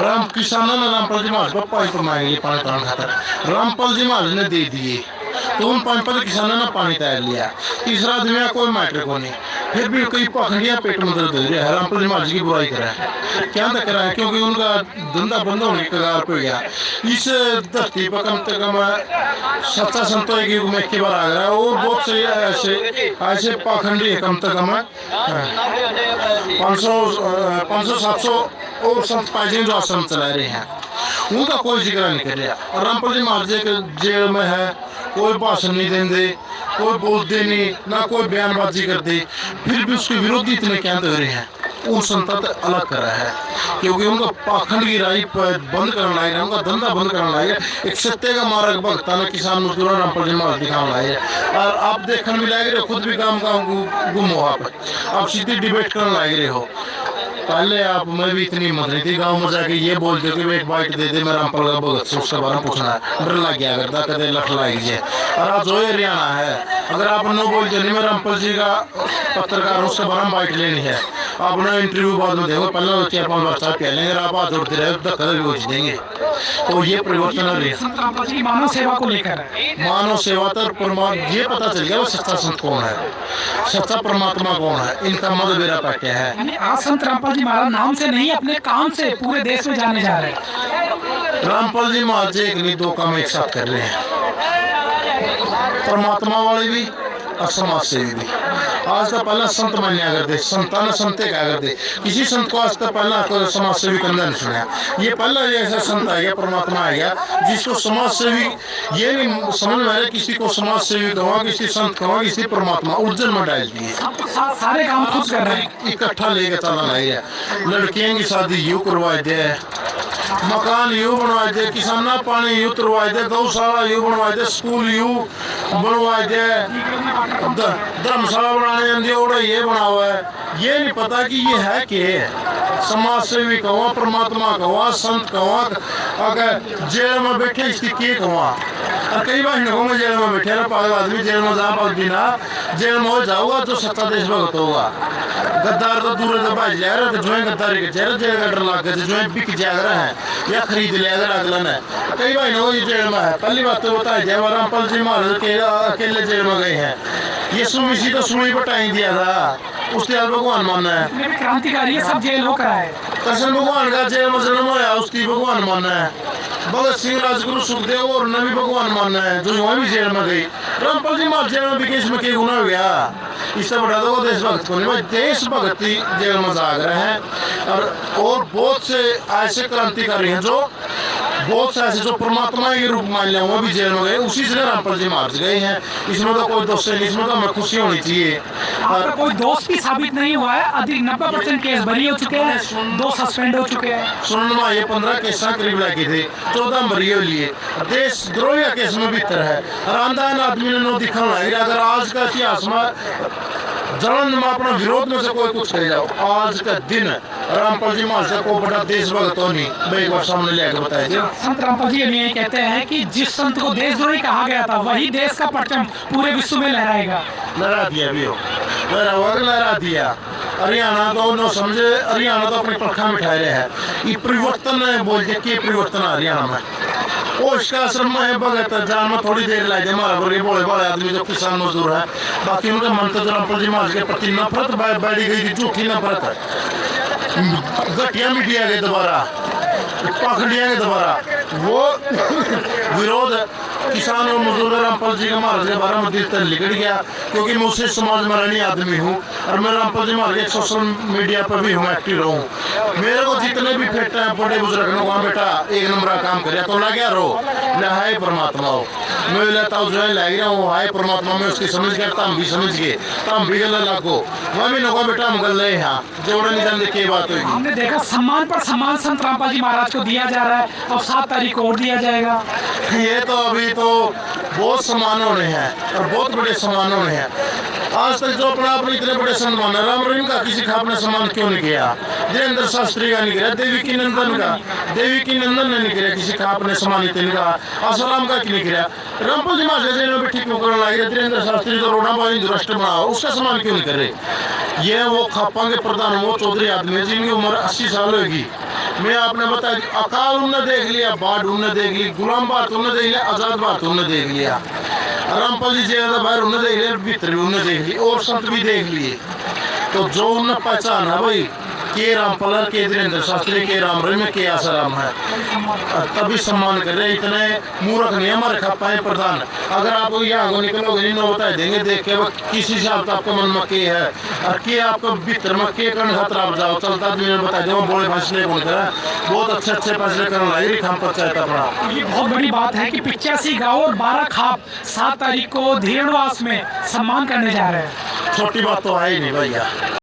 राम किसानों ने रामपाल जी महाराज को पाइप मांगे पानी तान खातर, रामपाल जी महाराज ने दे दिए तो उन पाइपों किसानों ने पानी तैयार लिया। तीसरा आदमी कोई मैटर को नहीं, फिर भी कई पखंडियां पेट में दर्द हो रहा है। रामपाल जी महाराज की बुराई करा है, क्या तक करा है, क्योंकि उनका धंधा बंद होने के कगार पे गया। इस धरती पर कम से कम सच्चा संतों के युग में के बार आ गया और बहुत से ऐसे ऐसे पाखंडी कम से कम 500-700 और संत पाजी जो आश्रम चला रहे हैं, उनका कोई जिक्र नहीं कर रहा। रामपाल जी महाराज जेल में है, कोई भाषण नहीं देंगे, कोई बोलते नहीं, ना कोई बयानबाजी करते, फिर भी उसके विरोधी इतने क्या हो रहे हैं। उन संता अलग करा है, क्योंकि उनका पाखंड की राई बंद करना लाएगा, उनका धंधा बंद करना लाएगा। एक सत्य का मार्ग भक्ता ने किसान मजदूर रामपाल जी महाराज दिखाना लाएगा। और आप देखने भी लाएग रहे हो, खुद भी काम गुम हो, आप सीधी डिबेट करने लाएग रहे हो। पहले आप मैं भी इतनी हिम्मत नहीं थी गाँव में जाके ये बोलते कि एक बाइट दे दे, मैं रामपाल का भगत से उसके बारे में पूछना है, डर लग गया करता कदे लठ लाएगी जाए। और आज जो हरियाणा है, अगर आप नो बोलते नहीं मैं रामपाल जी का पत्रकार उसके बारे में बाइट लेनी है, अपना इंटरव्यू बाद में देखो, पहले 4-5 वर्षा पह लेंगे, आप हाथ जोड़ते रहे धक्का भी पूछ देंगे। तो ये परिवर्तन हो रही है मानव सेवा को लेकर। मानव सेवा तो ये पता चल गया वो सच्चा संत कौन है, सच्चा परमात्मा कौन है, इनका मत बेरा पाट्या है। आज संत रामपाल जी महाराज नाम से नहीं अपने काम से पूरे देश में जाने जा रहे हैं। रामपाल जी महाराज एक नहीं दो काम एक साथ कर रहे हैं, परमात्मा वाले भी और समाज सेवी भी। आज तक पहला संत मान्या करते, संतान संते क्या करते, किसी संत को आज तक पहला समाज सेवी करना नहीं सुना। ये पहला ऐसा संत आ गया, परमात्मा आ गया जिसको समाज सेवी ये नहीं समझ में आ रहा, किसी को समाज सेवी कहवा, किसी संत कहवा, किसी परमात्मा उर्जन में डाल दिए। सारे काम खुद कर रहे हैं, इकट्ठा लेके चलना है। लड़कियों की शादी यूँ करवाए दे, मकान यूँ बनवाए दे, किसाना पानी यूँ तुरवाए दे, गौशाला यूँ बनवाए दे, स्कूल यूँ बनवाए दे, धर्मशाला बनाने जाती और ये बना हुआ है। ये नहीं पता कि ये है क्या, समाज सेवी कहवा, परमात्मा कहवा, संत कहवा, अगर जेल में बैठे इसकी के कहवा। और कई बार में जेल में बैठे ना पागल आदमी, जेल में जा पाग बिना जेल में हो जाऊगा जो सच्चा देशभक्त होगा। गद्दार तो दूर से भाज जा रहा है, जो गद्दारी के चेहरे जेल का डर लग गया, जो बिक जा रहा है या खरीद लिया अगला ने। कई भाई ना ये जेल में है, पहली बात तो बताया जाए रामपाल जी महाराज के अकेले जेल में गए हैं। ये सुमिशी तो सुई बटाई दिया था, उसके बाद भगवान मानना है, क्रांतिकारी है, सब जेल होकर आए। कृष्ण भगवान का जेल में जन्म होया, उसकी भगवान मानना है। भगत सिंह, राजगुरु, सुखदेव और नबी भगवान मानना है, जो वहाँ भी जेल में गई। रामपाल जी महाराज जेल में भी केस में क्या गुना हो गया, इससे बड़ा तो देशभक्त को नहीं, देशभक्ति जेल में जाग रहे हैं। और बहुत से ऐसे क्रांतिकारी हैं जो बहुत से ऐसे जो परमात्मा के रूप मान लिया, वो भी जेल में गए, उसी से रामपाल जी महाराज गए हैं। इसमें तो कोई दोष नहीं, इसमें तो हमें खुशी होनी चाहिए। और कोई दोष भी साबित नहीं हुआ है, अधिक 90% केस बरी हो चुके हैं, 2 सस्पेंड हो चुके हैं। सुनना ये 15 केस करीब लगे थे, 14 बरी हो लिए, देशद्रोही केस में भीतर है। रामदान आदमी ने नो दिखाना है, अगर आज का इतिहास में जलन में अपना विरोध में से कोई कुछ कह जाओ, आज का दिन रामपाल जी महाराज को बड़ा देशभक्त होनी एक बार सामने लेकर बताया। संत रामपाल जी ये कहते हैं कि जिस संत को देशद्रोही कहा गया था वही देश का परचम पूरे विश्व में लहराएगा। लहरा दिया भी हो, लहरा दिया। हरियाणा तो न समझे, हरियाणा तो अपनी पंखा में ठहरे है। ये परिवर्तन है, बोलते कि परिवर्तन हरियाणा में वो इसका आश्रम में है भगत जान में थोड़ी देर लाए जाए। हमारा बड़े बड़े बड़े आदमी जो किसान मजदूर है, बाकी उनका मन तो रामपाल जी महाराज के प्रति नफरत बैठी गई थी, झूठी नफरत है। घटिया मीडिया के दोबारा, पाखंडिया के दोबारा वो विरोध किसान और मजदूर रामपाल जी के महाराज के बारे में दिल तक लिखड़ गया, क्योंकि मैं उसी समाज में रहने आदमी हूँ और मैं रामपाल जी महाराज के सोशल मीडिया पर भी हूँ, एक्टिव रहूँ। मेरे को जितने भी फेट हैं बड़े बुजुर्ग ने वहाँ बेटा एक नंबर का काम करे तो लगे रो हाय परमात्मा हो, मैं लेता हूँ जो है लग रहा हूँ हाय परमात्मा में उसकी समझ गया, तम भी समझ गए, तम भी गल लागो वह भी नो बेटा हम गल रहे यहाँ जोड़े नहीं जानते क्या बात होगी। हमने देखा सम्मान पर सम्मान संत रामपाल जी महाराज को दिया जा रहा है, और 7 तारीख को और दिया जाएगा। ये तो अभी तो बहुत सम्मान होने हैं और बहुत बड़े सम्मान होने हैं। आज तक जो अपना अपने इतने बड़े सम्मान है, राम रहीम का किसी का आपने सम्मान क्यों नहीं किया? धीरेन्द्र शास्त्री का नहीं किया, देवी की नंदन ने नहीं किया, किसी का आपने सम्मानित नहीं कहा। आसाराम का नहीं किया। रामपाल जी महाराज जेल में ठीक करने लगे, धीरेन्द्र शास्त्री तो रोना बाई राष्ट्र बनाओ, उसका सम्मान क्यों नहीं कर रहे? ये वो खापा के प्रधान वो चौधरी आदमी है जिनकी उम्र 80 साल होगी, मैं आपने बताया अकाल उन्होंने देख लिया, बाढ़ उन्होंने देख ली, गुलाम भारत उन्होंने देख लिया, आजाद भारत उन्होंने देख लिया, रामपाल जी जेल बाहर उन्होंने देख लिया, भीतर भी उन्होंने देख लिया और संत भी देख लिए। तो जो उन्होंने पहचाना भाई के रामपाल, के धीरेन्द्र शास्त्री, के राम रहीम, के आसाराम है, तभी सम्मान कर रहे। इतने मूर्ख नहीं हमारे खपाए प्रधान। अगर आप यहाँ को निकलोगे नहीं, नो बता देंगे देख के किसी हिसाब से आपको मन में के है और के आपको भीतर में के करने खतरा आप जाओ चलता आदमी बता दो बोले फैसले कौन करा, बहुत अच्छे अच्छे फैसले करने लगे हम पंचायत अपना। ये बहुत बड़ी बात है कि 85 गाँव और 12 खाप 7 तारीख को धीरणवास में सम्मान करने जा रहे हैं। छोटी बात तो है ही नहीं भैया।